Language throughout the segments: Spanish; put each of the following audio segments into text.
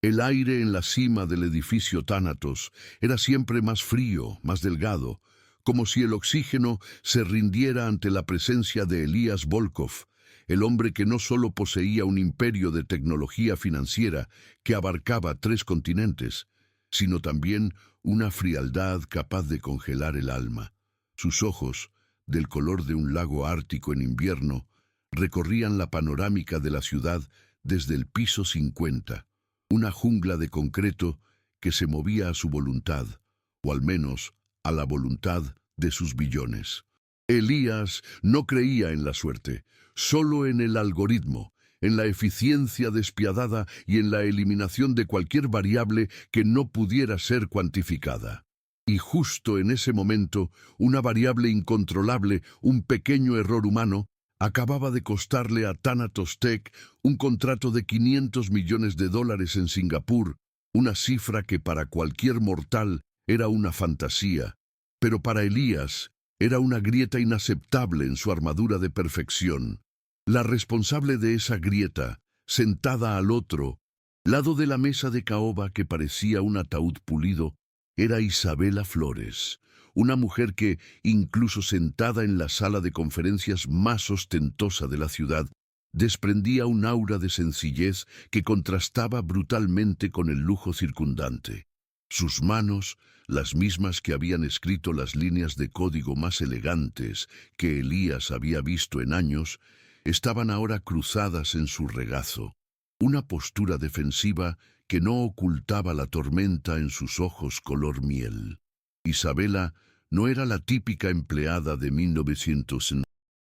El aire en la cima del edificio Tánatos era siempre más frío, más delgado, como si el oxígeno se rindiera ante la presencia de Elías Volkov, el hombre que no solo poseía un imperio de tecnología financiera que abarcaba 3 continentes, sino también una frialdad capaz de congelar el alma. Sus ojos, del color de un lago ártico en invierno, recorrían la panorámica de la ciudad desde el piso 50, una jungla de concreto que se movía a su voluntad, o al menos a la voluntad de sus billones. Elías no creía en la suerte, solo en el algoritmo, en la eficiencia despiadada y en la eliminación de cualquier variable que no pudiera ser cuantificada. Y justo en ese momento, una variable incontrolable, un pequeño error humano, acababa de costarle a Thanatos Tech un contrato de $500 millones en Singapur, una cifra que para cualquier mortal era una fantasía, pero para Elías era una grieta inaceptable en su armadura de perfección. La responsable de esa grieta, sentada al otro lado de la mesa de caoba que parecía un ataúd pulido, era Isabela Flores, una mujer que, incluso sentada en la sala de conferencias más ostentosa de la ciudad, desprendía un aura de sencillez que contrastaba brutalmente con el lujo circundante. Sus manos, las mismas que habían escrito las líneas de código más elegantes que Elías había visto en años, estaban ahora cruzadas en su regazo, una postura defensiva que no ocultaba la tormenta en sus ojos color miel. Isabela no era la típica empleada de 1900 en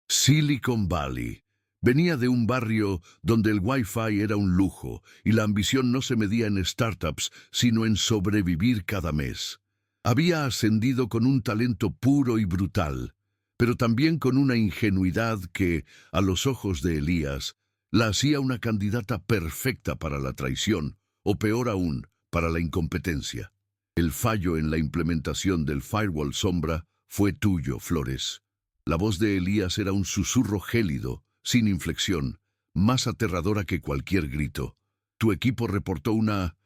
Silicon Valley. Venía de un barrio donde el Wi-Fi era un lujo y la ambición no se medía en startups, sino en sobrevivir cada mes. Había ascendido con un talento puro y brutal, pero también con una ingenuidad que, a los ojos de Elías, la hacía una candidata perfecta para la traición, o peor aún, para la incompetencia. El fallo en la implementación del firewall sombra fue tuyo, Flores. La voz de Elías era un susurro gélido, sin inflexión, más aterradora que cualquier grito. Tu equipo reportó una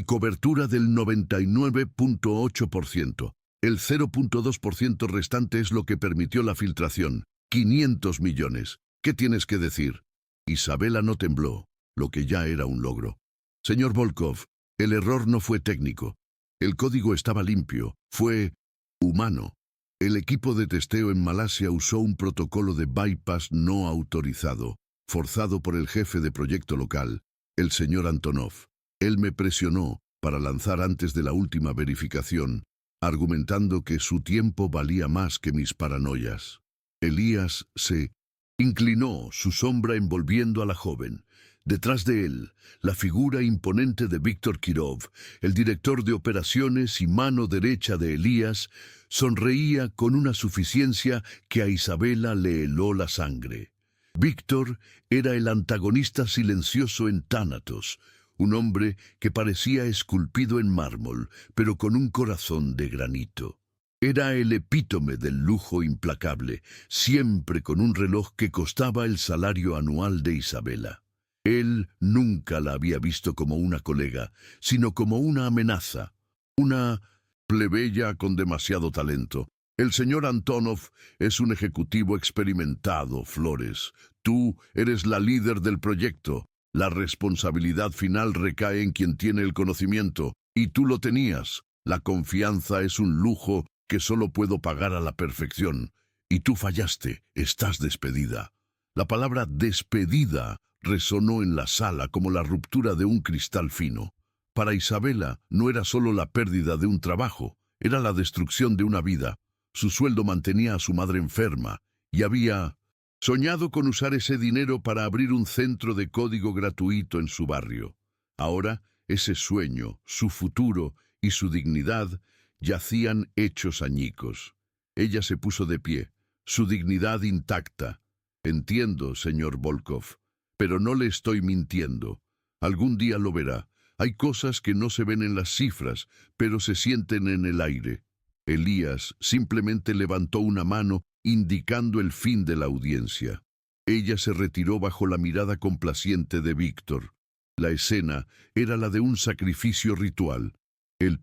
cobertura del 99.8%. El 0.2% restante es lo que permitió la filtración. 500 millones. ¿Qué tienes que decir? Isabela no tembló, lo que ya era un logro. Señor Volkov, el error no fue técnico. El código estaba limpio, fue humano. El equipo de testeo en Malasia usó un protocolo de bypass no autorizado, forzado por el jefe de proyecto local, el señor Antonov. Él me presionó para lanzar antes de la última verificación, argumentando que su tiempo valía más que mis paranoias. Elías se inclinó, su sombra envolviendo a la joven. Detrás de él, la figura imponente de Víctor Kirov, el director de operaciones y mano derecha de Elías, sonreía con una suficiencia que a Isabela le heló la sangre. Víctor era el antagonista silencioso en Thanatos, un hombre que parecía esculpido en mármol, pero con un corazón de granito. Era el epítome del lujo implacable, siempre con un reloj que costaba el salario anual de Isabela. Él nunca la había visto como una colega, sino como una amenaza, una plebeya con demasiado talento. El señor Antonov es un ejecutivo experimentado, Flores. Tú eres la líder del proyecto. La responsabilidad final recae en quien tiene el conocimiento, y tú lo tenías. La confianza es un lujo que solo puedo pagar a la perfección. Y tú fallaste, estás despedida. La palabra despedida resonó en la sala como la ruptura de un cristal fino. Para Isabela no era solo la pérdida de un trabajo, era la destrucción de una vida. Su sueldo mantenía a su madre enferma y había soñado con usar ese dinero para abrir un centro de código gratuito en su barrio. Ahora, ese sueño, su futuro y su dignidad yacían hechos añicos. Ella se puso de pie, su dignidad intacta. Entiendo, señor Volkov, pero no le estoy mintiendo. Algún día lo verá. Hay cosas que no se ven en las cifras, pero se sienten en el aire. Elías simplemente levantó una mano indicando el fin de la audiencia. Ella se retiró bajo la mirada complaciente de Víctor. La escena era la de un sacrificio ritual. El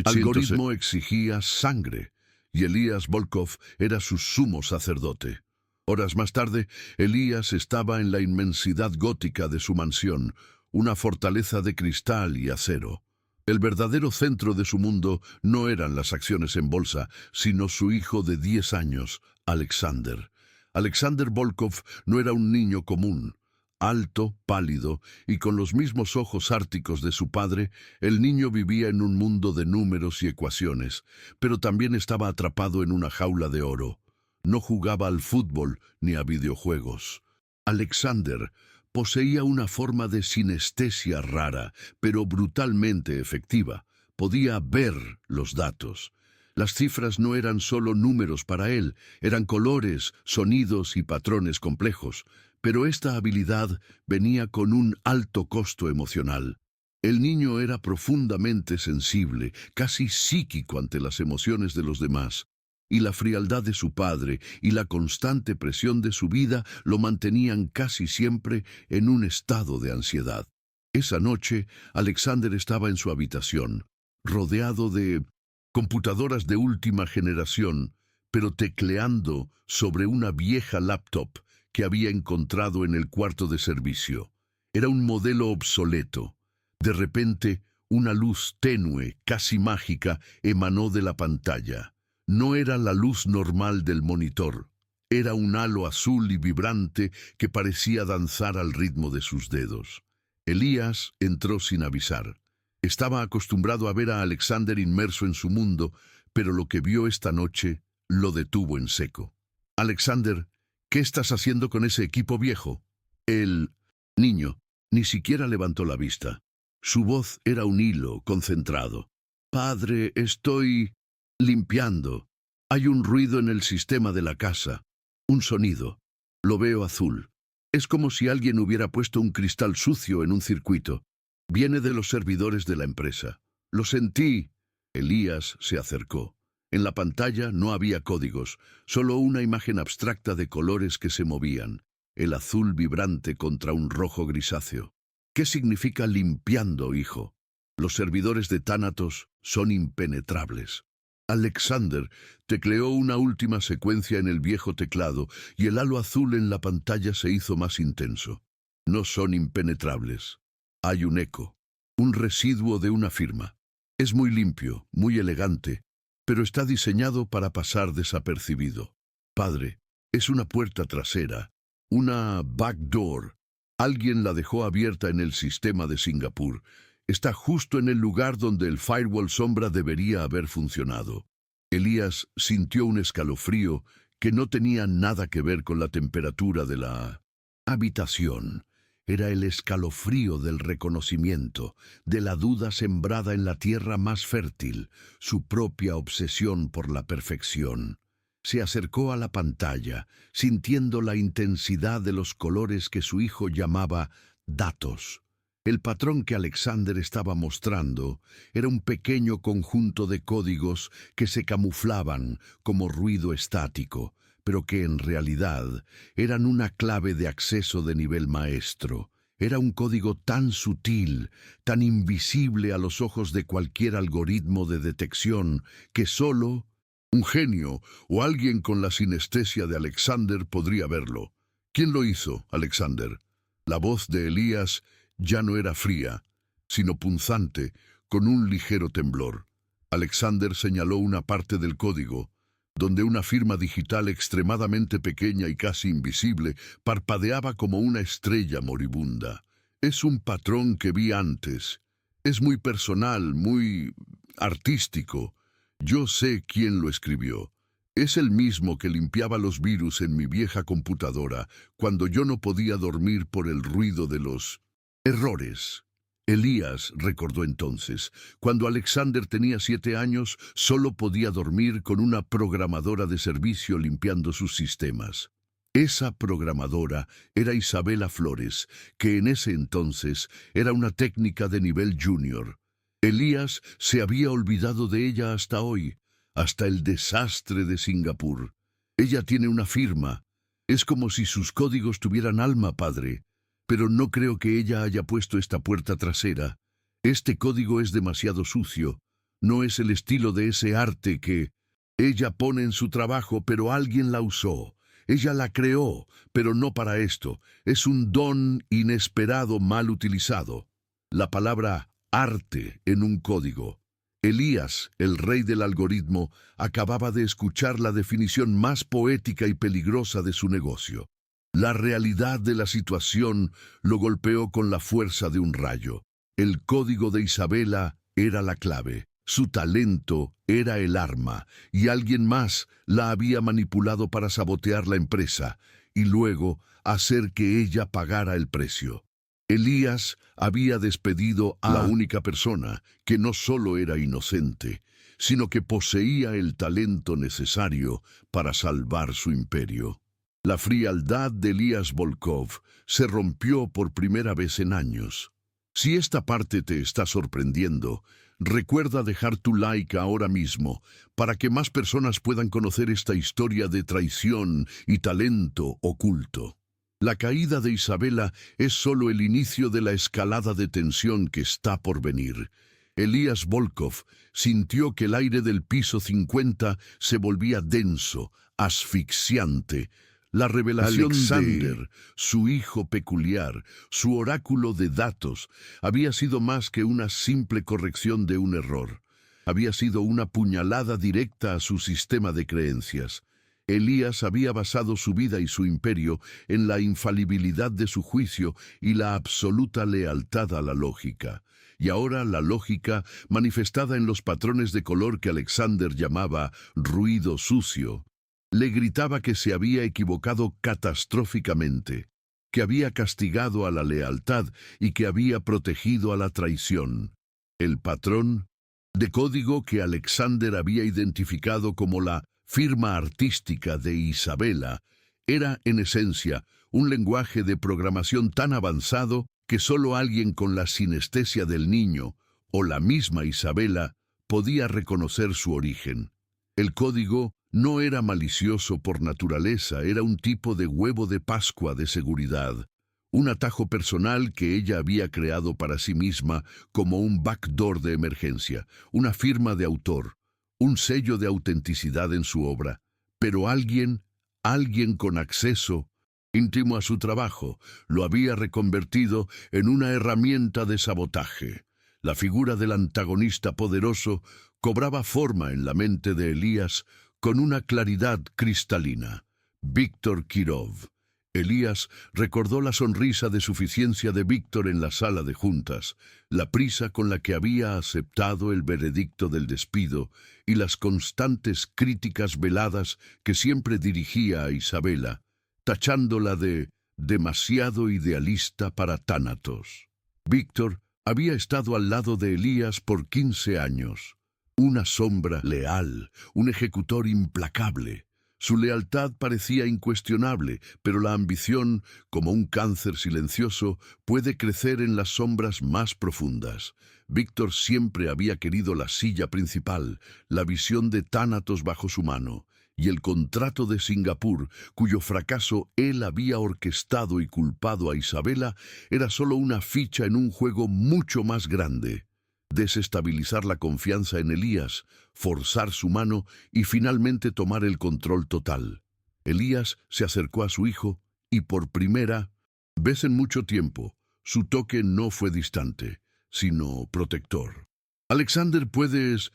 algoritmo exigía sangre, y Elías Volkov era su sumo sacerdote. Horas más tarde, Elías estaba en la inmensidad gótica de su mansión, una fortaleza de cristal y acero. El verdadero centro de su mundo no eran las acciones en bolsa, sino su hijo de 10 años, Alexander. Alexander Volkov no era un niño común. Alto, pálido y con los mismos ojos árticos de su padre, el niño vivía en un mundo de números y ecuaciones, pero también estaba atrapado en una jaula de oro. No jugaba al fútbol ni a videojuegos. Alexander poseía una forma de sinestesia rara, pero brutalmente efectiva. Podía ver los datos. Las cifras no eran solo números para él, eran colores, sonidos y patrones complejos. Pero esta habilidad venía con un alto costo emocional. El niño era profundamente sensible, casi psíquico ante las emociones de los demás, y la frialdad de su padre y la constante presión de su vida lo mantenían casi siempre en un estado de ansiedad. Esa noche, Alexander estaba en su habitación, rodeado de computadoras de última generación, pero tecleando sobre una vieja laptop que había encontrado en el cuarto de servicio. Era un modelo obsoleto. De repente, una luz tenue, casi mágica, emanó de la pantalla. No era la luz normal del monitor. Era un halo azul y vibrante que parecía danzar al ritmo de sus dedos. Elías entró sin avisar. Estaba acostumbrado a ver a Alexander inmerso en su mundo, pero lo que vio esta noche lo detuvo en seco. Alexander, ¿qué estás haciendo con ese equipo viejo? El niño ni siquiera levantó la vista. Su voz era un hilo concentrado. Padre, estoy limpiando. Hay un ruido en el sistema de la casa. Un sonido. Lo veo azul. Es como si alguien hubiera puesto un cristal sucio en un circuito. Viene de los servidores de la empresa. Lo sentí. Elías se acercó. En la pantalla no había códigos, solo una imagen abstracta de colores que se movían, el azul vibrante contra un rojo grisáceo. ¿Qué significa limpiando, hijo? Los servidores de Thanatos son impenetrables. Alexander tecleó una última secuencia en el viejo teclado y el halo azul en la pantalla se hizo más intenso. No son impenetrables. Hay un eco, un residuo de una firma. Es muy limpio, muy elegante, pero está diseñado para pasar desapercibido. Padre, es una puerta trasera, una backdoor. Alguien la dejó abierta en el sistema de Singapur. Está justo en el lugar donde el firewall sombra debería haber funcionado. Elías sintió un escalofrío que no tenía nada que ver con la temperatura de la habitación. Era el escalofrío del reconocimiento, de la duda sembrada en la tierra más fértil, su propia obsesión por la perfección. Se acercó a la pantalla, sintiendo la intensidad de los colores que su hijo llamaba datos. El patrón que Alexander estaba mostrando era un pequeño conjunto de códigos que se camuflaban como ruido estático, pero que en realidad eran una clave de acceso de nivel maestro. Era un código tan sutil, tan invisible a los ojos de cualquier algoritmo de detección, que solo un genio o alguien con la sinestesia de Alexander podría verlo. ¿Quién lo hizo, Alexander? La voz de Elías ya no era fría, sino punzante, con un ligero temblor. Alexander señaló una parte del código, donde una firma digital extremadamente pequeña y casi invisible parpadeaba como una estrella moribunda. Es un patrón que vi antes. Es muy personal, muy artístico. Yo sé quién lo escribió. Es el mismo que limpiaba los virus en mi vieja computadora cuando yo no podía dormir por el ruido de los errores. Elías recordó entonces, cuando Alexander tenía 7 años, solo podía dormir con una programadora de servicio limpiando sus sistemas. Esa programadora era Isabela Flores, que en ese entonces era una técnica de nivel junior. Elías se había olvidado de ella hasta hoy, hasta el desastre de Singapur. Ella tiene una firma. Es como si sus códigos tuvieran alma, padre. pero no creo que ella haya puesto esta puerta trasera. Este código es demasiado sucio. No es el estilo de ese arte que ella pone en su trabajo, pero alguien la usó. Ella la creó, pero no para esto. Es un don inesperado mal utilizado. La palabra arte en un código. Elías, el rey del algoritmo, acababa de escuchar la definición más poética y peligrosa de su negocio. La realidad de la situación lo golpeó con la fuerza de un rayo. El código de Isabela era la clave. Su talento era el arma, y alguien más la había manipulado para sabotear la empresa, y luego hacer que ella pagara el precio. Elías había despedido a la única persona que no solo era inocente, sino que poseía el talento necesario para salvar su imperio. La frialdad de Elías Volkov se rompió por primera vez en años. Si esta parte te está sorprendiendo, recuerda dejar tu like ahora mismo para que más personas puedan conocer esta historia de traición y talento oculto. La caída de Isabela es solo el inicio de la escalada de tensión que está por venir. Elías Volkov sintió que el aire del piso 50 se volvía denso, asfixiante. La revelación de su hijo peculiar, su oráculo de datos, había sido más que una simple corrección de un error. Había sido una puñalada directa a su sistema de creencias. Elías había basado su vida y su imperio en la infalibilidad de su juicio y la absoluta lealtad a la lógica. Y ahora la lógica, manifestada en los patrones de color que Alexander llamaba ruido sucio, le gritaba que se había equivocado catastróficamente, que había castigado a la lealtad y que había protegido a la traición. El patrón de código que Alexander había identificado como la firma artística de Isabela era, en esencia, un lenguaje de programación tan avanzado que solo alguien con la sinestesia del niño, o la misma Isabela, podía reconocer su origen. El código no era malicioso por naturaleza, era un tipo de huevo de Pascua de seguridad, un atajo personal que ella había creado para sí misma como un backdoor de emergencia, una firma de autor, un sello de autenticidad en su obra, pero alguien con acceso íntimo a su trabajo, lo había reconvertido en una herramienta de sabotaje. La figura del antagonista poderoso cobraba forma en la mente de Elías con una claridad cristalina. Víctor Kirov. Elías recordó la sonrisa de suficiencia de Víctor en la sala de juntas, la prisa con la que había aceptado el veredicto del despido y las constantes críticas veladas que siempre dirigía a Isabela, tachándola de demasiado idealista para Tánatos. Víctor había estado al lado de Elías por 15 años. Una sombra leal, un ejecutor implacable. Su lealtad parecía incuestionable, pero la ambición, como un cáncer silencioso, puede crecer en las sombras más profundas. Víctor siempre había querido la silla principal, la visión de Tánatos bajo su mano, y el contrato de Singapur, cuyo fracaso él había orquestado y culpado a Isabela, era solo una ficha en un juego mucho más grande. Desestabilizar la confianza en Elías, forzar su mano y finalmente tomar el control total. Elías se acercó a su hijo y por primera vez en mucho tiempo, su toque no fue distante, sino protector. Alexander, ¿puedes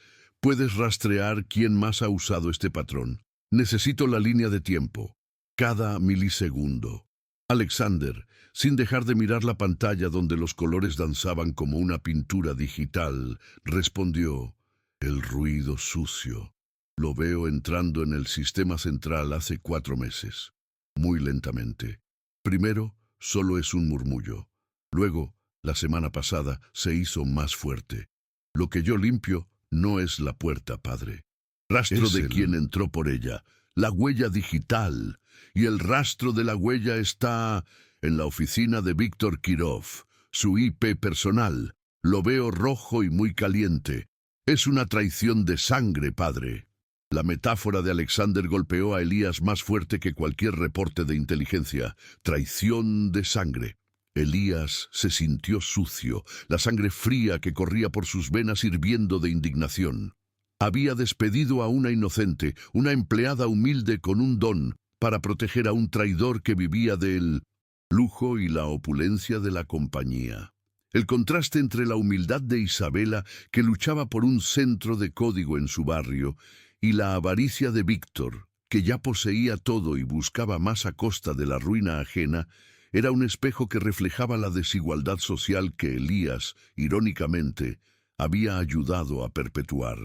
rastrear quién más ha usado este patrón? Necesito la línea de tiempo, cada milisegundo. Alexander, sin dejar de mirar la pantalla donde los colores danzaban como una pintura digital, respondió: el ruido sucio. Lo veo entrando en el sistema central hace 4 meses, muy lentamente. Primero, solo es un murmullo. Luego, la semana pasada, se hizo más fuerte. Lo que yo limpio no es la puerta, padre. Rastro de quién entró por ella, la huella digital. Y el rastro de la huella está en la oficina de Víctor Kirov, su IP personal. Lo veo rojo y muy caliente. Es una traición de sangre, padre. La metáfora de Alexander golpeó a Elías más fuerte que cualquier reporte de inteligencia. Traición de sangre. Elías se sintió sucio, la sangre fría que corría por sus venas hirviendo de indignación. Había despedido a una inocente, una empleada humilde con un don, para proteger a un traidor que vivía del lujo y la opulencia de la compañía. El contraste entre la humildad de Isabela, que luchaba por un centro de código en su barrio, y la avaricia de Víctor, que ya poseía todo y buscaba más a costa de la ruina ajena, era un espejo que reflejaba la desigualdad social que Elías, irónicamente, había ayudado a perpetuar.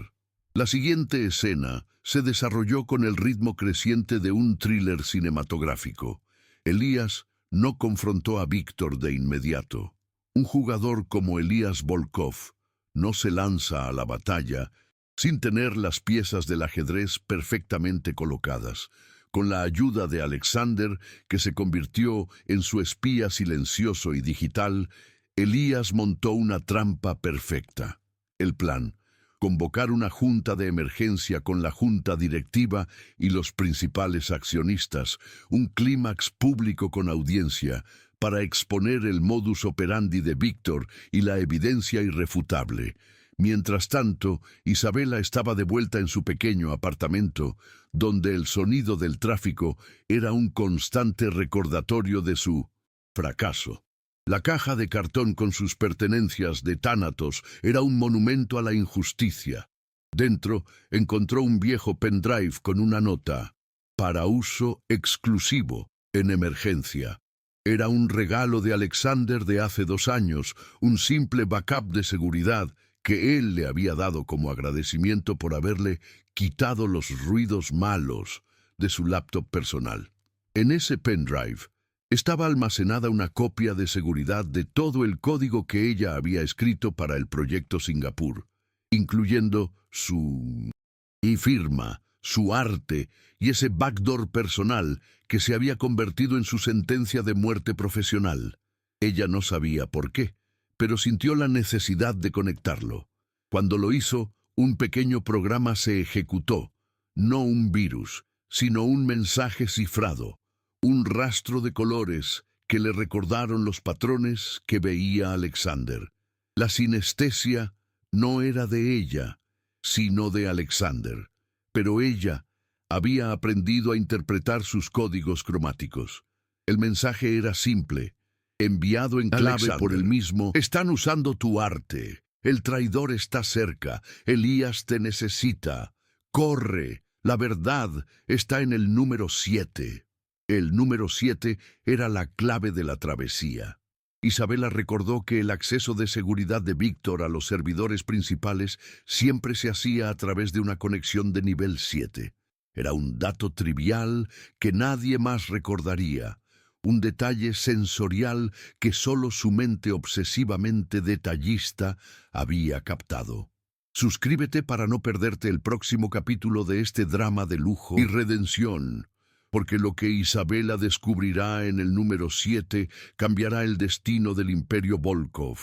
La siguiente escena se desarrolló con el ritmo creciente de un thriller cinematográfico. Elías no confrontó a Víctor de inmediato. Un jugador como Elías Volkov no se lanza a la batalla sin tener las piezas del ajedrez perfectamente colocadas. Con la ayuda de Alexander, que se convirtió en su espía silencioso y digital, Elías montó una trampa perfecta. El plan: convocar una junta de emergencia con la junta directiva y los principales accionistas, un clímax público con audiencia, para exponer el modus operandi de Víctor y la evidencia irrefutable. Mientras tanto, Isabela estaba de vuelta en su pequeño apartamento, donde el sonido del tráfico era un constante recordatorio de su fracaso. La caja de cartón con sus pertenencias de Thanatos era un monumento a la injusticia. Dentro encontró un viejo pendrive con una nota: para uso exclusivo, en emergencia. Era un regalo de Alexander de hace 2 años, un simple backup de seguridad que él le había dado como agradecimiento por haberle quitado los ruidos malos de su laptop personal. En ese pendrive estaba almacenada una copia de seguridad de todo el código que ella había escrito para el proyecto Singapur, incluyendo su firma, su arte y ese backdoor personal que se había convertido en su sentencia de muerte profesional. Ella no sabía por qué, pero sintió la necesidad de conectarlo. Cuando lo hizo, un pequeño programa se ejecutó, no un virus, sino un mensaje cifrado, un rastro de colores que le recordaron los patrones que veía Alexander. La sinestesia no era de ella, sino de Alexander, pero ella había aprendido a interpretar sus códigos cromáticos. El mensaje era simple, enviado en clave Alexander, por el mismo: están usando tu arte. El traidor está cerca. Elías te necesita. Corre. La verdad está en el número 7. El número 7 era la clave de la travesía. Isabela recordó que el acceso de seguridad de Víctor a los servidores principales siempre se hacía a través de una conexión de nivel 7. Era un dato trivial que nadie más recordaría, un detalle sensorial que solo su mente obsesivamente detallista había captado. Suscríbete para no perderte el próximo capítulo de este drama de lujo y redención, porque lo que Isabela descubrirá en el número 7 cambiará el destino del Imperio Volkov.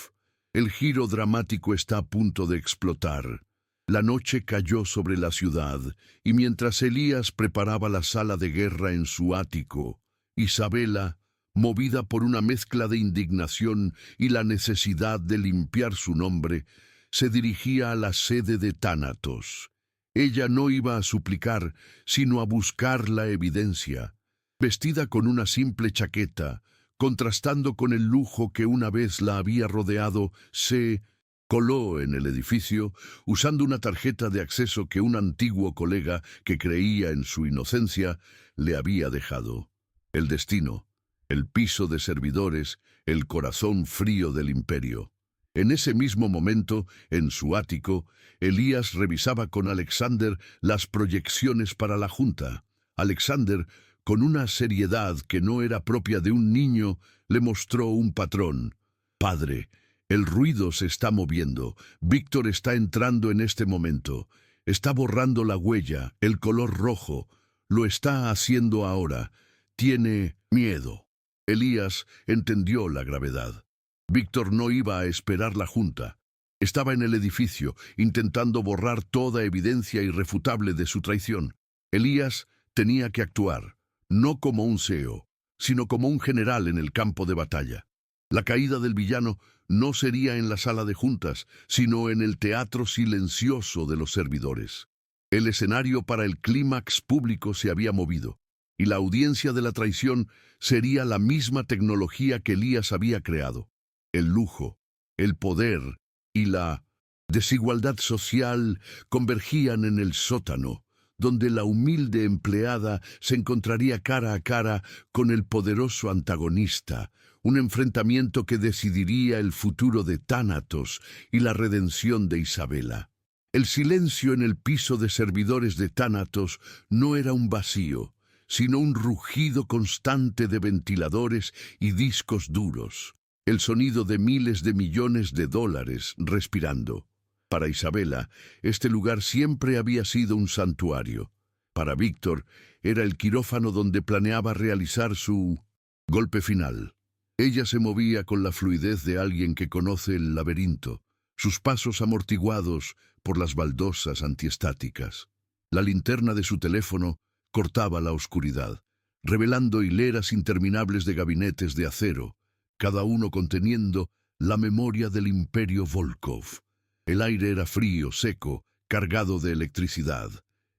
El giro dramático está a punto de explotar. La noche cayó sobre la ciudad, y mientras Elías preparaba la sala de guerra en su ático, Isabela, movida por una mezcla de indignación y la necesidad de limpiar su nombre, se dirigía a la sede de Thanatos. Ella no iba a suplicar, sino a buscar la evidencia. Vestida con una simple chaqueta, contrastando con el lujo que una vez la había rodeado, se coló en el edificio usando una tarjeta de acceso que un antiguo colega que creía en su inocencia le había dejado. El destino, el piso de servidores, el corazón frío del imperio. En ese mismo momento, en su ático, Elías revisaba con Alexander las proyecciones para la junta. Alexander, con una seriedad que no era propia de un niño, le mostró un patrón. Padre, el ruido se está moviendo. Víctor está entrando en este momento. Está borrando la huella, el color rojo. Lo está haciendo ahora. Tiene miedo. Elías entendió la gravedad. Víctor no iba a esperar la junta. Estaba en el edificio, intentando borrar toda evidencia irrefutable de su traición. Elías tenía que actuar, no como un CEO, sino como un general en el campo de batalla. La caída del villano no sería en la sala de juntas, sino en el teatro silencioso de los servidores. El escenario para el clímax público se había movido, y la audiencia de la traición sería la misma tecnología que Elías había creado. El lujo, el poder y la desigualdad social convergían en el sótano, donde la humilde empleada se encontraría cara a cara con el poderoso antagonista, un enfrentamiento que decidiría el futuro de Tánatos y la redención de Isabela. El silencio en el piso de servidores de Tánatos no era un vacío, sino un rugido constante de ventiladores y discos duros, el sonido de miles de millones de dólares respirando. Para Isabela, este lugar siempre había sido un santuario. Para Víctor, era el quirófano donde planeaba realizar su golpe final. Ella se movía con la fluidez de alguien que conoce el laberinto, sus pasos amortiguados por las baldosas antiestáticas. La linterna de su teléfono cortaba la oscuridad, revelando hileras interminables de gabinetes de acero, cada uno conteniendo la memoria del imperio Volkov. El aire era frío, seco, cargado de electricidad.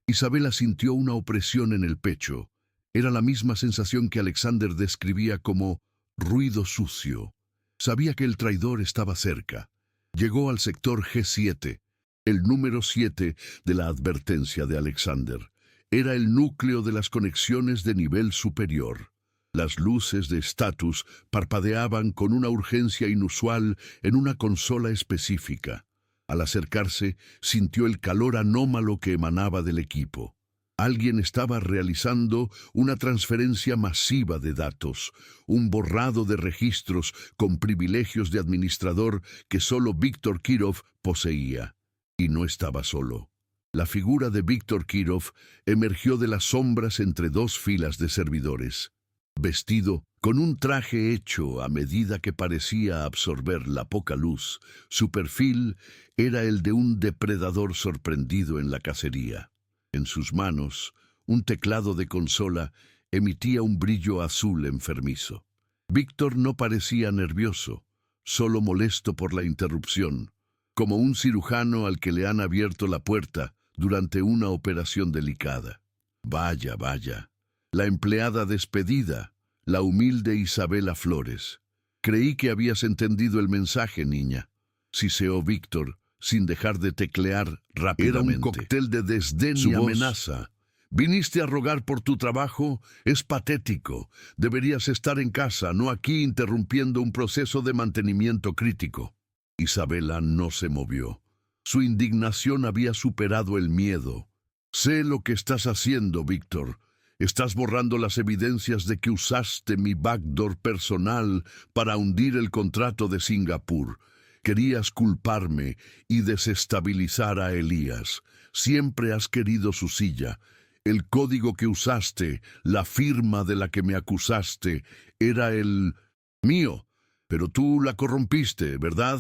Isabela sintió una opresión en el pecho. Era la misma sensación que Alexander describía como ruido sucio. Sabía que el traidor estaba cerca. Llegó al sector G7, el número 7 de la advertencia de Alexander. Era el núcleo de las conexiones de nivel superior. Las luces de estatus parpadeaban con una urgencia inusual en una consola específica. Al acercarse, sintió el calor anómalo que emanaba del equipo. Alguien estaba realizando una transferencia masiva de datos, un borrado de registros con privilegios de administrador que solo Víctor Kirov poseía. Y no estaba solo. La figura de Víctor Kirov emergió de las sombras entre dos filas de servidores. Vestido con un traje hecho a medida que parecía absorber la poca luz, su perfil era el de un depredador sorprendido en la cacería. En sus manos, un teclado de consola emitía un brillo azul enfermizo. Víctor no parecía nervioso, solo molesto por la interrupción, como un cirujano al que le han abierto la puerta durante una operación delicada. Vaya, vaya. La empleada despedida, la humilde Isabela Flores. Creí que habías entendido el mensaje, niña, siseó Víctor, sin dejar de teclear rápidamente. Era un cóctel de desdén y amenaza. Viniste a rogar por tu trabajo, es patético. Deberías estar en casa, no aquí interrumpiendo un proceso de mantenimiento crítico. Isabela no se movió. Su indignación había superado el miedo. Sé lo que estás haciendo, Víctor. Estás borrando las evidencias de que usaste mi backdoor personal para hundir el contrato de Singapur. Querías culparme y desestabilizar a Elías. Siempre has querido su silla. El código que usaste, la firma de la que me acusaste, era el mío. Pero tú la corrompiste, ¿verdad?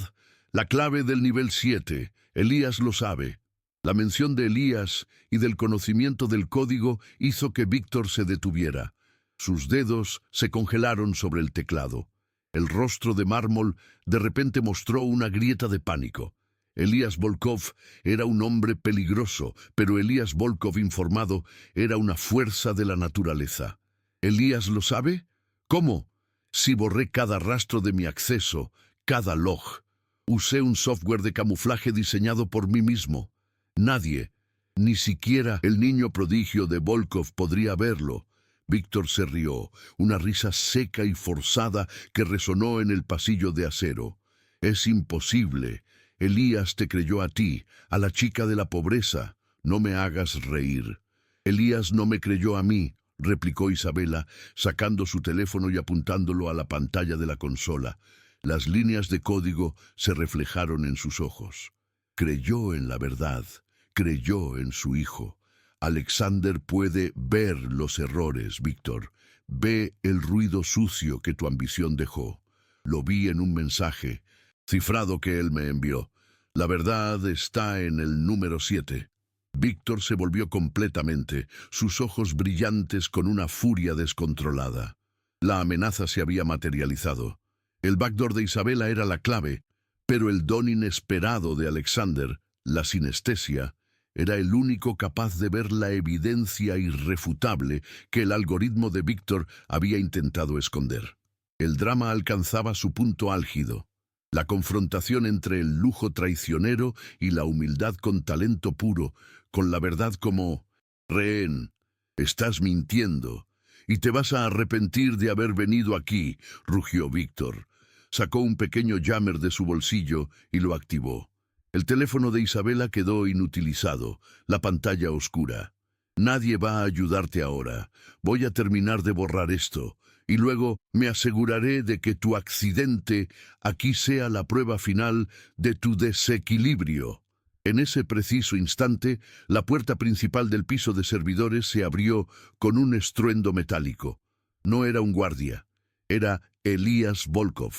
La clave del nivel 7. Elías lo sabe. La mención de Elías y del conocimiento del código hizo que Víctor se detuviera. Sus dedos se congelaron sobre el teclado. El rostro de mármol de repente mostró una grieta de pánico. Elías Volkov era un hombre peligroso, pero Elías Volkov informado era una fuerza de la naturaleza. ¿Elías lo sabe? ¿Cómo? Si borré cada rastro de mi acceso, cada log. Usé un software de camuflaje diseñado por mí mismo. Nadie, ni siquiera el niño prodigio de Volkov podría verlo. Víctor se rió, una risa seca y forzada que resonó en el pasillo de acero. Es imposible. Elías te creyó a ti, a la chica de la pobreza. No me hagas reír. Elías no me creyó a mí, replicó Isabela, sacando su teléfono y apuntándolo a la pantalla de la consola. Las líneas de código se reflejaron en sus ojos. Creyó en la verdad, creyó en su hijo. Alexander puede ver los errores, Víctor. Ve el ruido sucio que tu ambición dejó. Lo vi en un mensaje cifrado que él me envió. La verdad está en el número 7. Víctor se volvió completamente, sus ojos brillantes con una furia descontrolada. La amenaza se había materializado. El backdoor de Isabela era la clave, pero el don inesperado de Alexander, la sinestesia, era el único capaz de ver la evidencia irrefutable que el algoritmo de Víctor había intentado esconder. El drama alcanzaba su punto álgido. La confrontación entre el lujo traicionero y la humildad con talento puro, con la verdad como rehén. Estás mintiendo, y te vas a arrepentir de haber venido aquí, rugió Víctor. Sacó un pequeño jammer de su bolsillo y lo activó. El teléfono de Isabela quedó inutilizado, la pantalla oscura. Nadie va a ayudarte ahora. Voy a terminar de borrar esto, y luego me aseguraré de que tu accidente aquí sea la prueba final de tu desequilibrio. En ese preciso instante, la puerta principal del piso de servidores se abrió con un estruendo metálico. No era un guardia, era Elías Volkov.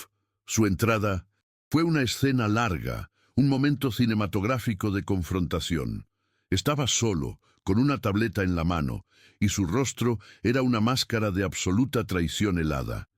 Su entrada fue una escena larga, un momento cinematográfico de confrontación. Estaba solo, con una tableta en la mano, y su rostro era una máscara de absoluta traición helada.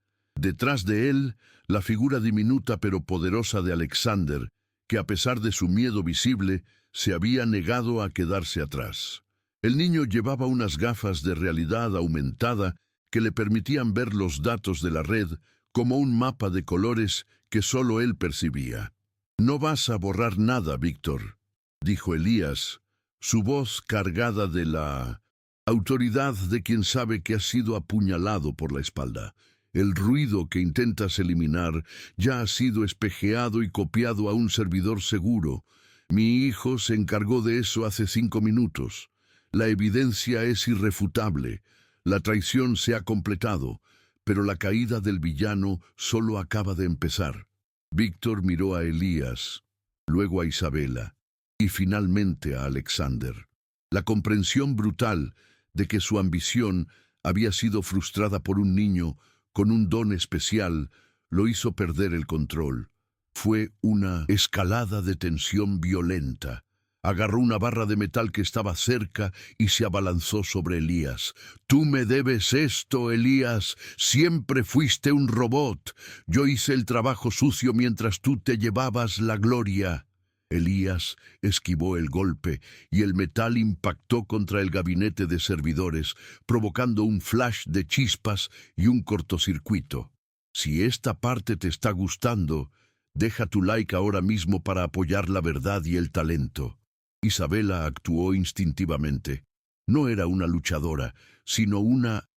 Detrás de él, la figura diminuta pero poderosa de Alexander, que a pesar de su miedo visible, se había negado a quedarse atrás. El niño llevaba unas gafas de realidad aumentada que le permitían ver los datos de la red como un mapa de colores que solo él percibía. «No vas a borrar nada, Víctor», dijo Elías, su voz cargada de la autoridad de quien sabe que ha sido apuñalado por la espalda. El ruido que intentas eliminar ya ha sido espejeado y copiado a un servidor seguro. Mi hijo se encargó de eso hace 5 minutos. La evidencia es irrefutable. La traición se ha completado, pero la caída del villano solo acaba de empezar. Víctor miró a Elías, luego a Isabela y finalmente a Alexander. La comprensión brutal de que su ambición había sido frustrada por un niño con un don especial lo hizo perder el control. Fue una escalada de tensión violenta. Agarró una barra de metal que estaba cerca y se abalanzó sobre Elías. «Tú me debes esto, Elías. Siempre fuiste un robot. Yo hice el trabajo sucio mientras tú te llevabas la gloria». Elías esquivó el golpe y el metal impactó contra el gabinete de servidores, provocando un flash de chispas y un cortocircuito. Si esta parte te está gustando, deja tu like ahora mismo para apoyar la verdad y el talento. Isabela actuó instintivamente. No era una luchadora, sino una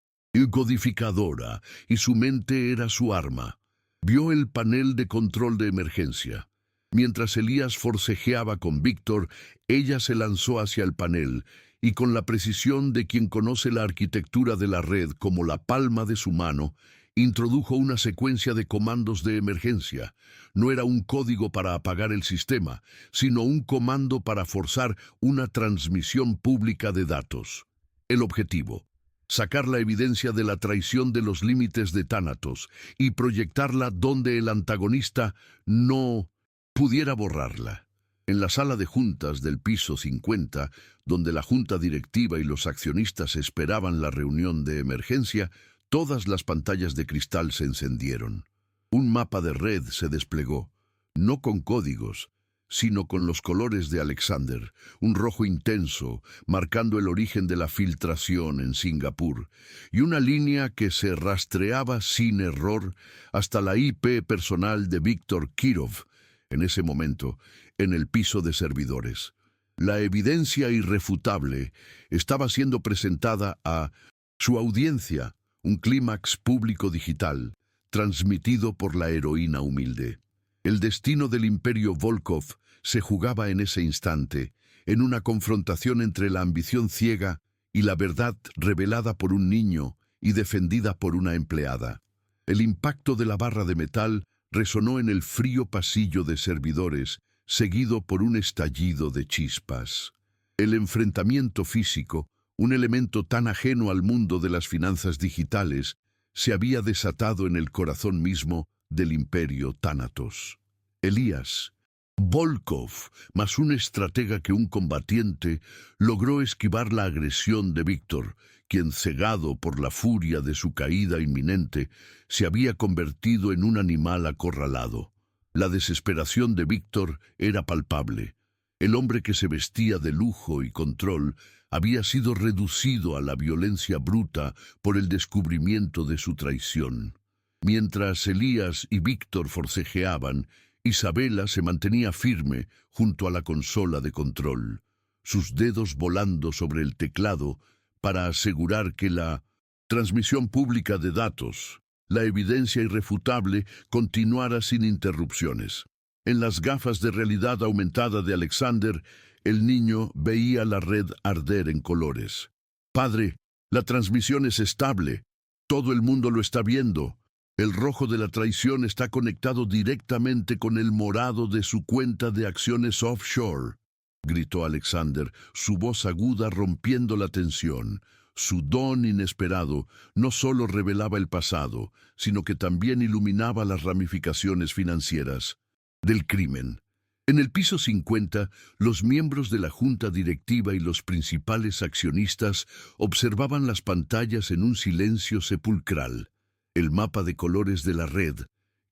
codificadora, y su mente era su arma. Vio el panel de control de emergencia. Mientras Elías forcejeaba con Víctor, ella se lanzó hacia el panel, y con la precisión de quien conoce la arquitectura de la red como la palma de su mano, introdujo una secuencia de comandos de emergencia. No era un código para apagar el sistema, sino un comando para forzar una transmisión pública de datos. El objetivo: sacar la evidencia de la traición de los límites de Thanatos y proyectarla donde el antagonista no pudiera borrarla. En la sala de juntas del piso 50, donde la junta directiva y los accionistas esperaban la reunión de emergencia, todas las pantallas de cristal se encendieron. Un mapa de red se desplegó, no con códigos, sino con los colores de Alexander, un rojo intenso, marcando el origen de la filtración en Singapur, y una línea que se rastreaba sin error hasta la IP personal de Víctor Kirov, en ese momento, en el piso de servidores. La evidencia irrefutable estaba siendo presentada a su audiencia, un clímax público digital, transmitido por la heroína humilde. El destino del imperio Volkov se jugaba en ese instante, en una confrontación entre la ambición ciega y la verdad revelada por un niño y defendida por una empleada. El impacto de la barra de metal resonó en el frío pasillo de servidores, seguido por un estallido de chispas. El enfrentamiento físico, un elemento tan ajeno al mundo de las finanzas digitales, se había desatado en el corazón mismo del imperio Thanatos. Elías, Volkov, más un estratega que un combatiente, logró esquivar la agresión de Víctor, quien, cegado por la furia de su caída inminente, se había convertido en un animal acorralado. La desesperación de Víctor era palpable. El hombre que se vestía de lujo y control había sido reducido a la violencia bruta por el descubrimiento de su traición. Mientras Elías y Víctor forcejeaban, Isabela se mantenía firme junto a la consola de control, sus dedos volando sobre el teclado para asegurar que la transmisión pública de datos, la evidencia irrefutable, continuara sin interrupciones. En las gafas de realidad aumentada de Alexander, el niño veía la red arder en colores. «Padre, la transmisión es estable. Todo el mundo lo está viendo. El rojo de la traición está conectado directamente con el morado de su cuenta de acciones offshore», gritó Alexander, su voz aguda rompiendo la tensión. Su don inesperado no solo revelaba el pasado, sino que también iluminaba las ramificaciones financieras del crimen. En el piso 50, los miembros de la junta directiva y los principales accionistas observaban las pantallas en un silencio sepulcral. El mapa de colores de la red,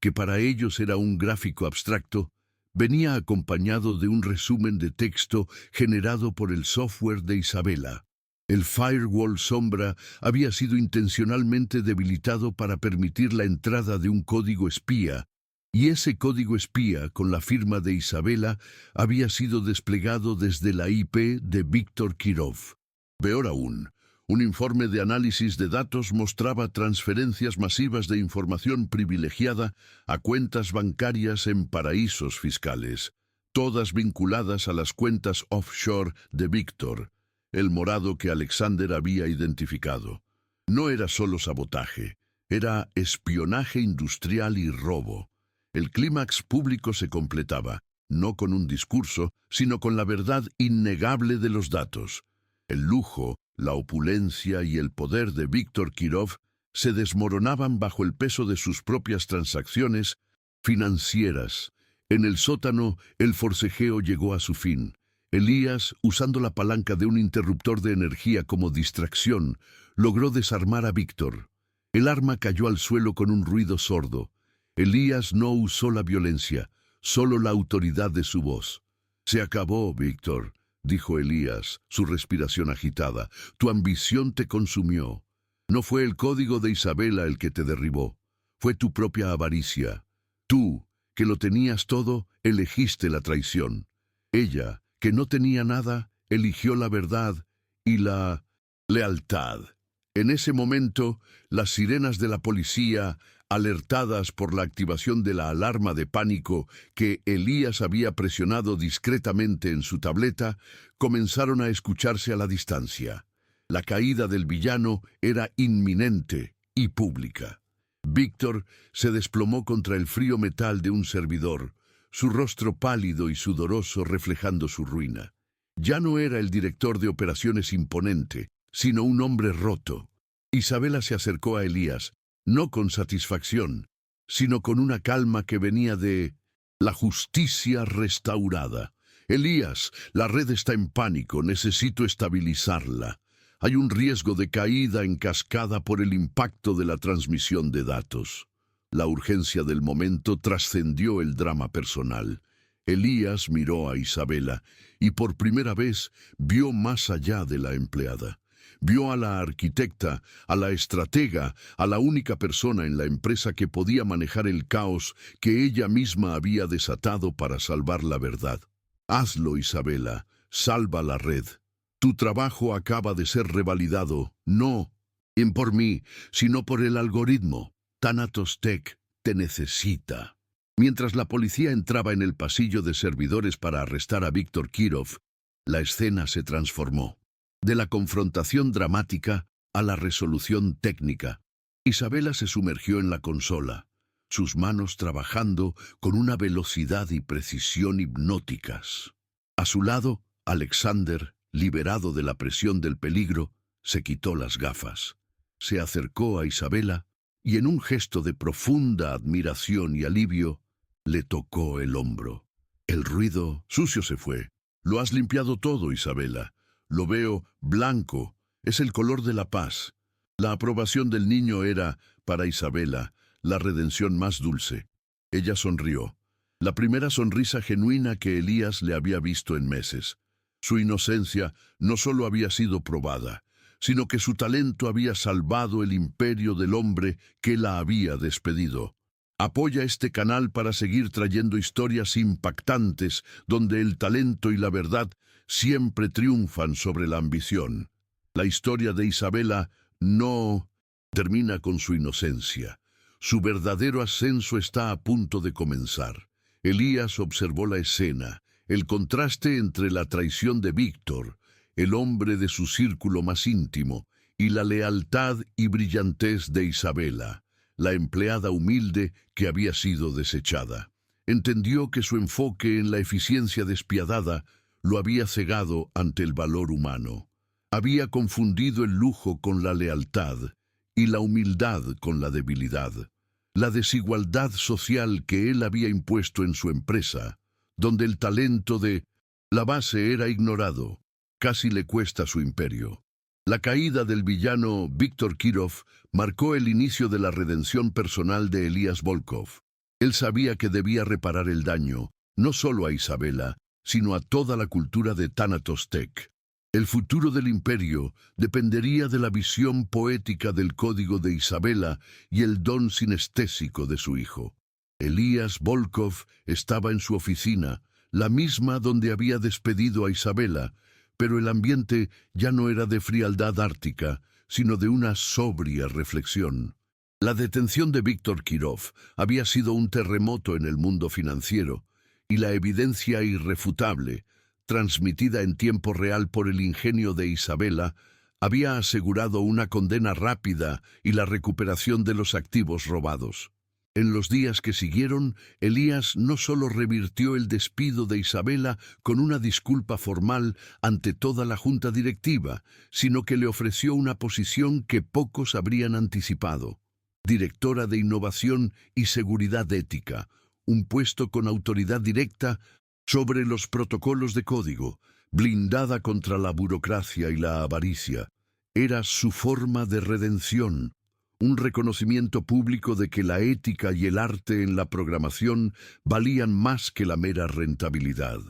que para ellos era un gráfico abstracto, venía acompañado de un resumen de texto generado por el software de Isabela. El firewall sombra había sido intencionalmente debilitado para permitir la entrada de un código espía, y ese código espía, con la firma de Isabela, había sido desplegado desde la IP de Víctor Kirov. Peor aún, un informe de análisis de datos mostraba transferencias masivas de información privilegiada a cuentas bancarias en paraísos fiscales, todas vinculadas a las cuentas offshore de Víctor, el morado que Alexander había identificado. No era solo sabotaje, era espionaje industrial y robo. El clímax público se completaba, no con un discurso, sino con la verdad innegable de los datos. El lujo, la opulencia y el poder de Víctor Kirov se desmoronaban bajo el peso de sus propias transacciones financieras. En el sótano, el forcejeo llegó a su fin. Elías, usando la palanca de un interruptor de energía como distracción, logró desarmar a Víctor. El arma cayó al suelo con un ruido sordo. Elías no usó la violencia, solo la autoridad de su voz. «Se acabó, Víctor», dijo Elías, su respiración agitada. «Tu ambición te consumió. No fue el código de Isabela el que te derribó. Fue tu propia avaricia. Tú, que lo tenías todo, elegiste la traición. Ella, que no tenía nada, eligió la verdad y la lealtad». En ese momento, las sirenas de la policía, alertadas por la activación de la alarma de pánico que Elías había presionado discretamente en su tableta, comenzaron a escucharse a la distancia. La caída del villano era inminente y pública. Víctor se desplomó contra el frío metal de un servidor, su rostro pálido y sudoroso reflejando su ruina. Ya no era el director de operaciones imponente, sino un hombre roto. Isabela se acercó a Elías, no con satisfacción, sino con una calma que venía de la justicia restaurada. «Elías, la red está en pánico, necesito estabilizarla. Hay un riesgo de caída en cascada por el impacto de la transmisión de datos». La urgencia del momento trascendió el drama personal. Elías miró a Isabela y por primera vez vio más allá de la empleada. Vio a la arquitecta, a la estratega, a la única persona en la empresa que podía manejar el caos que ella misma había desatado para salvar la verdad. «Hazlo, Isabela, salva la red. Tu trabajo acaba de ser revalidado, no por mí, sino por el algoritmo. Thanatos Tech te necesita». Mientras la policía entraba en el pasillo de servidores para arrestar a Víctor Kirov, la escena se transformó. De la confrontación dramática a la resolución técnica. Isabela se sumergió en la consola, sus manos trabajando con una velocidad y precisión hipnóticas. A su lado, Alexander, liberado de la presión del peligro, se quitó las gafas. Se acercó a Isabela y en un gesto de profunda admiración y alivio, le tocó el hombro. El ruido sucio se fue. Lo has limpiado todo, Isabela. Lo veo blanco. Es el color de la paz. La aprobación del niño era, para Isabela, la redención más dulce. Ella sonrió. La primera sonrisa genuina que Elías le había visto en meses. Su inocencia no solo había sido probada, sino que su talento había salvado el imperio del hombre que la había despedido. Apoya este canal para seguir trayendo historias impactantes donde el talento y la verdad siempre triunfan sobre la ambición. La historia de Isabela no termina con su inocencia. Su verdadero ascenso está a punto de comenzar. Elías observó la escena, el contraste entre la traición de Víctor, el hombre de su círculo más íntimo, y la lealtad y brillantez de Isabela, la empleada humilde que había sido desechada. Entendió que su enfoque en la eficiencia despiadada lo había cegado ante el valor humano. Había confundido el lujo con la lealtad y la humildad con la debilidad. La desigualdad social que él había impuesto en su empresa, donde el talento de la base era ignorado, casi le cuesta su imperio. La caída del villano Víctor Kirov marcó el inicio de la redención personal de Elías Volkov. Él sabía que debía reparar el daño, no solo a Isabela, sino a toda la cultura de Thanatos Tech. El futuro del imperio dependería de la visión poética del código de Isabela y el don sinestésico de su hijo. Elías Volkov estaba en su oficina, la misma donde había despedido a Isabela, pero el ambiente ya no era de frialdad ártica, sino de una sobria reflexión. La detención de Víctor Kirov había sido un terremoto en el mundo financiero, y la evidencia irrefutable, transmitida en tiempo real por el ingenio de Isabela, había asegurado una condena rápida y la recuperación de los activos robados. En los días que siguieron, Elías no solo revirtió el despido de Isabela con una disculpa formal ante toda la junta directiva, sino que le ofreció una posición que pocos habrían anticipado: directora de Innovación y Seguridad Ética, un puesto con autoridad directa sobre los protocolos de código, blindada contra la burocracia y la avaricia. Era su forma de redención, un reconocimiento público de que la ética y el arte en la programación valían más que la mera rentabilidad.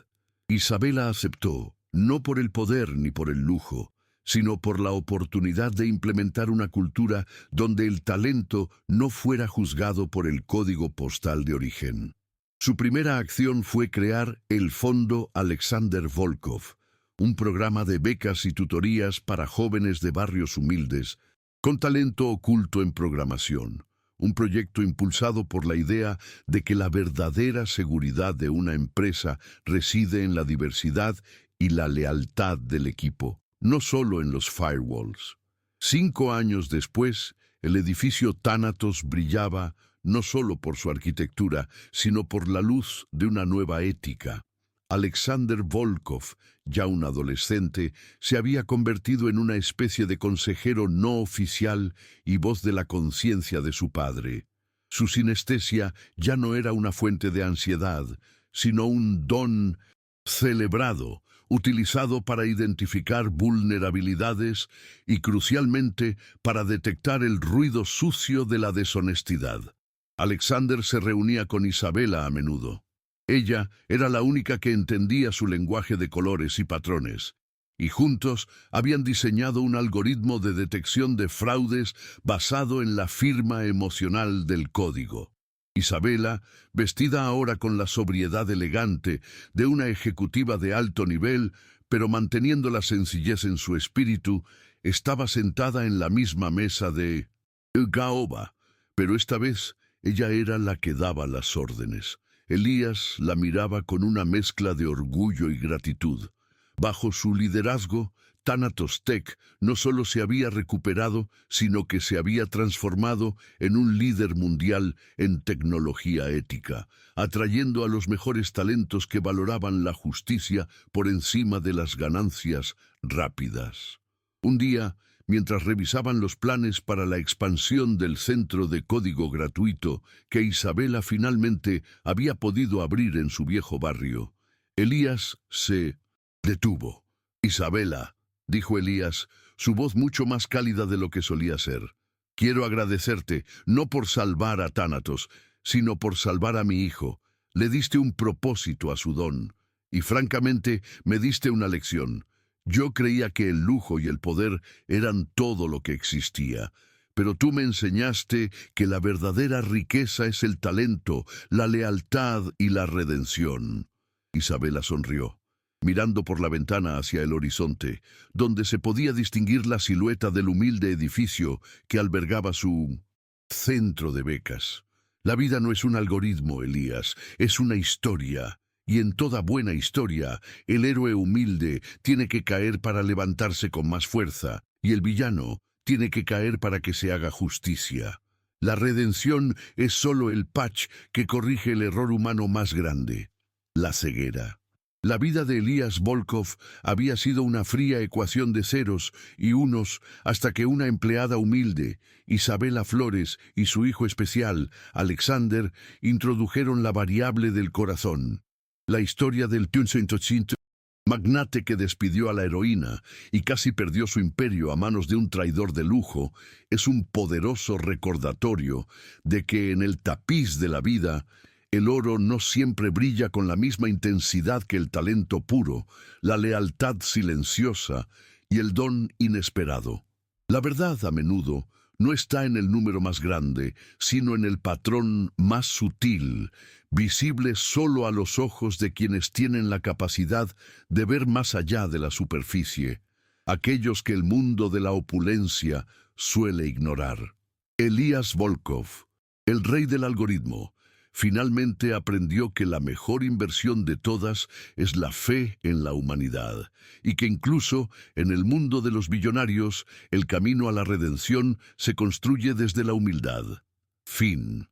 Isabela aceptó, no por el poder ni por el lujo, sino por la oportunidad de implementar una cultura donde el talento no fuera juzgado por el código postal de origen. Su primera acción fue crear el Fondo Alexander Volkov, un programa de becas y tutorías para jóvenes de barrios humildes, con talento oculto en programación, un proyecto impulsado por la idea de que la verdadera seguridad de una empresa reside en la diversidad y la lealtad del equipo, no solo en los firewalls. 5 años después, el edificio Thanatos brillaba no solo por su arquitectura, sino por la luz de una nueva ética. Alexander Volkov, ya un adolescente, se había convertido en una especie de consejero no oficial y voz de la conciencia de su padre. Su sinestesia ya no era una fuente de ansiedad, sino un don celebrado, utilizado para identificar vulnerabilidades y, crucialmente, para detectar el ruido sucio de la deshonestidad. Alexander se reunía con Isabela a menudo. Ella era la única que entendía su lenguaje de colores y patrones, y juntos habían diseñado un algoritmo de detección de fraudes basado en la firma emocional del código. Isabela, vestida ahora con la sobriedad elegante de una ejecutiva de alto nivel, pero manteniendo la sencillez en su espíritu, estaba sentada en la misma mesa de caoba, pero esta vez ella era la que daba las órdenes. Elías la miraba con una mezcla de orgullo y gratitud. Bajo su liderazgo, Thanatos Tech no solo se había recuperado, sino que se había transformado en un líder mundial en tecnología ética, atrayendo a los mejores talentos que valoraban la justicia por encima de las ganancias rápidas. Un día, mientras revisaban los planes para la expansión del centro de código gratuito que Isabela finalmente había podido abrir en su viejo barrio. Elías se detuvo. «Isabela», dijo Elías, su voz mucho más cálida de lo que solía ser. «Quiero agradecerte, no por salvar a Tánatos, sino por salvar a mi hijo. Le diste un propósito a su don, y francamente me diste una lección. Yo creía que el lujo y el poder eran todo lo que existía, pero tú me enseñaste que la verdadera riqueza es el talento, la lealtad y la redención». Isabela sonrió, mirando por la ventana hacia el horizonte, donde se podía distinguir la silueta del humilde edificio que albergaba su centro de becas. La vida no es un algoritmo, Elías, es una historia. Y en toda buena historia, el héroe humilde tiene que caer para levantarse con más fuerza, y el villano tiene que caer para que se haga justicia. La redención es solo el patch que corrige el error humano más grande: la ceguera. La vida de Elías Volkov había sido una fría ecuación de ceros y unos hasta que una empleada humilde, Isabela Flores, y su hijo especial, Alexander, introdujeron la variable del corazón. La historia del magnate que despidió a la heroína y casi perdió su imperio a manos de un traidor de lujo es un poderoso recordatorio de que en el tapiz de la vida el oro no siempre brilla con la misma intensidad que el talento puro, la lealtad silenciosa y el don inesperado. La verdad, a menudo, no está en el número más grande, sino en el patrón más sutil, visible solo a los ojos de quienes tienen la capacidad de ver más allá de la superficie, aquellos que el mundo de la opulencia suele ignorar. Elías Volkov, el rey del algoritmo, finalmente aprendió que la mejor inversión de todas es la fe en la humanidad, y que incluso en el mundo de los billonarios, el camino a la redención se construye desde la humildad. Fin.